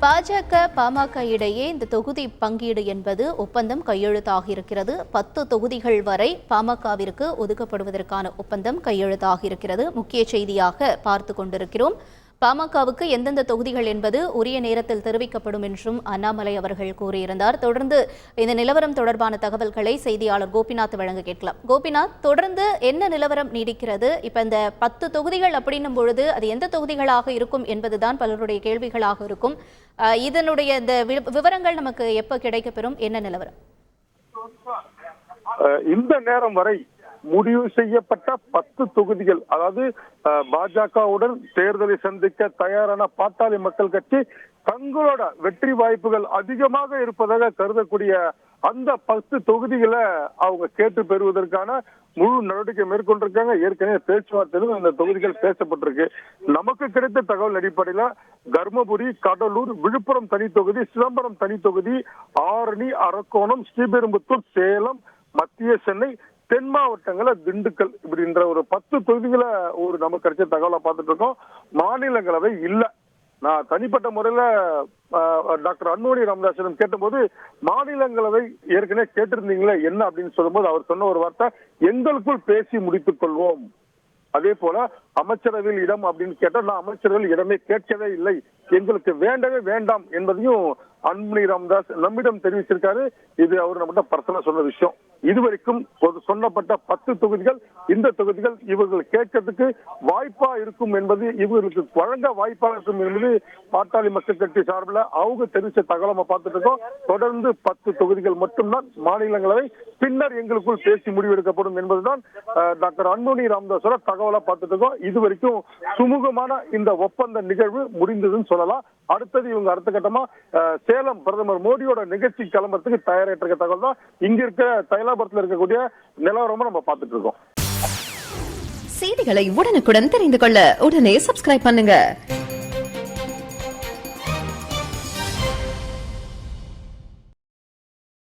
பாஜக பாமக இடையே இந்த தொகுதி பங்கீடு என்பது ஒப்பந்தம் கையெழுத்தாக இருக்கிறது. 10 தொகுதிகள் வரை பாமகவிற்கு ஒதுக்கப்படுவதற்கான ஒப்பந்தம் கையெழுத்தாக இருக்கிறது. முக்கிய செய்தியாக பார்த்து கொண்டிருக்கிறோம். பாமகவுக்கு எந்தெந்த தொகுதிகள் என்பது உரிய நேரத்தில் தெரிவிக்கப்படும் என்றும் அண்ணாமலை அவர்கள் கூறியிருந்தார். தொடர்ந்து இந்த நிலவரம் தொடர்பான தகவல்களை செய்தியாளர் கோபிநாத் வழங்க கேட்கலாம். கோபிநாத், தொடர்ந்து என்ன நிலவரம் நீடிக்கிறது? இப்ப இந்த 10 தொகுதிகள் அப்படின்னும் பொழுது அது எந்த தொகுதிகளாக இருக்கும் என்பதுதான் பலருடைய கேள்விகளாக இருக்கும். இதனுடைய இந்த விவரங்கள் நமக்கு எப்ப கிடைக்கப்பெறும்? என்ன நிலவரம்? இந்த நேரம் வரை முடிவு செய்யப்பட்ட 10 தொகுதிகள், அதாவது பாஜகவுடன் தேர்தலை சந்திக்க தயாரான பாட்டாளி மக்கள் கட்சி தங்களோட வெற்றி வாய்ப்புகள் அதிகமாக இருப்பதாக கருதக்கூடிய அந்த 10 தொகுதிகளை அவங்க கேட்டு பெறுவதற்கான முழு நடவடிக்கை மேற்கொண்டிருக்காங்க. ஏற்கனவே பேச்சுவார்த்தையிலும் இந்த தொகுதிகள் பேசப்பட்டிருக்கு. நமக்கு கிடைத்த தகவல் அடிப்படையில தர்மபுரி, கடலூர், விழுப்புரம் தனி தொகுதி, சிதம்பரம் தனி தொகுதி, ஆரணி, அரக்கோணம், ஸ்ரீபெரும்புத்தூர், சேலம், மத்திய சென்னை, தென் மாவட்டங்கள திண்டுக்கல் இப்படின்ற ஒரு 10 தொகுதிகளை ஒரு நமக்கு கிடைச்ச தகவலை பார்த்துட்டு இருக்கோம். மாநிலங்களவை இல்ல. நான் தனிப்பட்ட முறையில டாக்டர் அன்புமணி ராமதாசிடம் கேட்டபோது மாநிலங்களவை ஏற்கனவே கேட்டிருந்தீங்களே என்ன அப்படின்னு சொல்லும்போது அவர் சொன்ன ஒரு வார்த்தை, எங்களுக்குள் பேசி முடித்துக் கொள்வோம். அதே போல அமைச்சரவையில் இடம் அப்படின்னு கேட்டா நான் அமைச்சரவையில் இடமே கேட்கவே இல்லை, எங்களுக்கு வேண்டவே வேண்டாம் என்பதையும் அன்புமணி ராமதாஸ் நம்மிடம் தெரிவிச்சிருக்காரு. இது அவர் நம்மகிட்ட பர்சனலா சொன்ன விஷயம். இதுவரைக்கும் சொன்னப்பட்ட 10 தொகுதிகள், இந்த தொகுதிகள் இவர்கள் கேட்கறதுக்கு வாய்ப்பா இருக்கும் என்பது, இவர்களுக்கு வழங்க வாய்ப்பா இருக்கும் என்பது பாட்டாளி மக்கள் கட்சி சார்பில் அவங்க தெரிவிச்ச தகவலை நம்ம பார்த்துட்டு இருக்கோம். தொடர்ந்து 10 தொகுதிகள் மட்டும்தான் மாநிலங்களவை, பின்னர் எங்களுக்குள் பேசி முடிவெடுக்கப்படும் என்பதுதான் டாக்டர் அன்புமணி ராமதாஸோட தகவலா பார்த்துட்டு இருக்கோம். இதுவரைக்கும் சுமூகமான இந்த ஒப்பந்த நிகழ்வு முடிந்ததுன்னு சொல்லலாம். அடுத்தது இவங்க அடுத்த கட்டமா சேலம் பிரதமர் மோடியோட நிகழ்ச்சி கிளம்புறதுக்கு தயாராக தகவல் தான். இங்க இருக்க தைலாபுரத்தில் இருக்கக்கூடிய நிலவரமா நம்ம பார்த்துட்டு இருக்கோம். செய்திகளை உடனுக்குடன் தெரிந்து கொள்ள உடனே சப்ஸ்கிரைப் பண்ணுங்க.